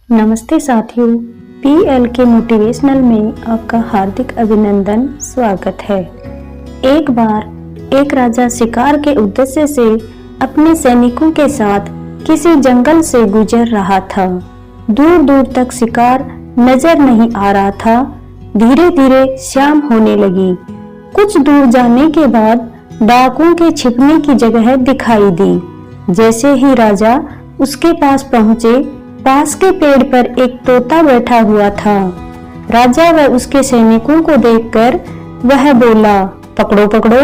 नमस्ते साथियों, PLK motivational में आपका हार्दिक अभिनंदन स्वागत है। एक बार एक राजा शिकार के उद्देश्य से अपने सैनिकों के साथ किसी जंगल से गुजर रहा था। दूर दूर तक शिकार नजर नहीं आ रहा था। धीरे धीरे शाम होने लगी। कुछ दूर जाने के बाद डाकुओं के छिपने की जगह दिखाई दी। जैसे ही राजा उसके पास पहुंचे, पास के पेड़ पर एक तोता बैठा हुआ था। राजा व उसके सैनिकों को देखकर वह बोला, पकड़ो पकड़ो,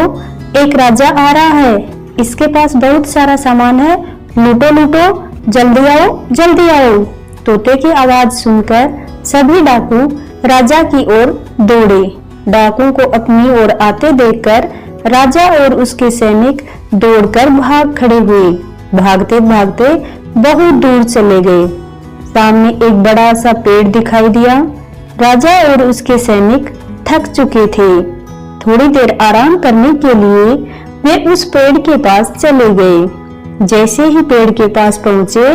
एक राजा आ रहा है। इसके पास बहुत सारा सामान है, लूटो लूटो, जल्दी आओ जल्दी आओ। तोते की आवाज सुनकर सभी डाकू राजा की ओर दौड़े। डाकुओं को अपनी ओर आते देखकर राजा और उसके सैनिक दौड़कर भाग खड़े हुए। भागते भागते बहुत दूर चले गए। सामने एक बड़ा सा पेड़ दिखाई दिया। राजा और उसके सैनिक थक चुके थे। थोड़ी देर आराम करने के लिए वे उस पेड़ के पास चले गए। जैसे ही पेड़ के पास पहुंचे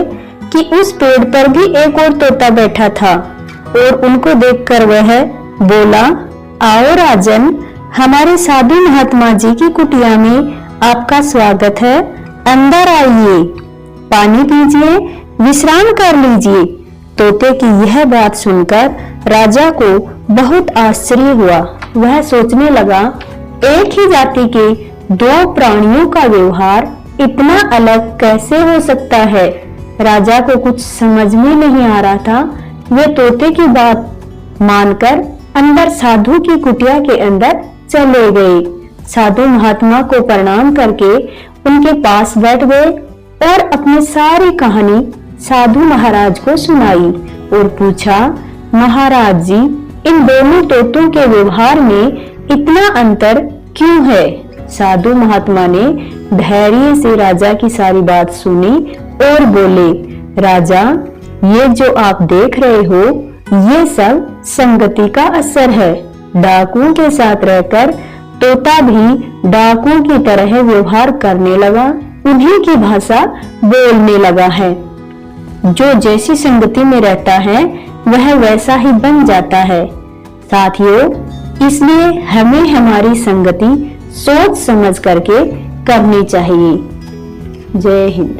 कि उस पेड़ पर भी एक और तोता बैठा था और उनको देखकर वह बोला, आओ राजन, हमारे साधु महात्मा जी की कुटिया में आपका स्वागत है। अंदर आइए, पानी पीजिए, विश्राम कर लीजिए। तोते की यह बात सुनकर राजा को बहुत आश्चर्य हुआ। वह सोचने लगा, एक ही जाति के दो प्राणियों का व्यवहार इतना अलग कैसे हो सकता है। राजा को कुछ समझ में नहीं आ रहा था। वे तोते की बात मानकर अंदर साधु की कुटिया के अंदर चले गए। साधु महात्मा को प्रणाम करके उनके पास बैठ गए और अपनी सारी कहानी साधु महाराज को सुनाई और पूछा, महाराज जी, इन दोनों तोतों के व्यवहार में इतना अंतर क्यों है। साधु महात्मा ने धैर्य से राजा की सारी बात सुनी और बोले, राजा, ये जो आप देख रहे हो, ये सब संगति का असर है। डाकुओं के साथ रहकर तोता भी डाकुओं की तरह व्यवहार करने लगा, उन्हीं की भाषा बोलने लगा है। जो जैसी संगति में रहता है वह वैसा ही बन जाता है। साथियों, इसलिए हमें हमारी संगति सोच समझ करके करनी चाहिए। जय हिंद।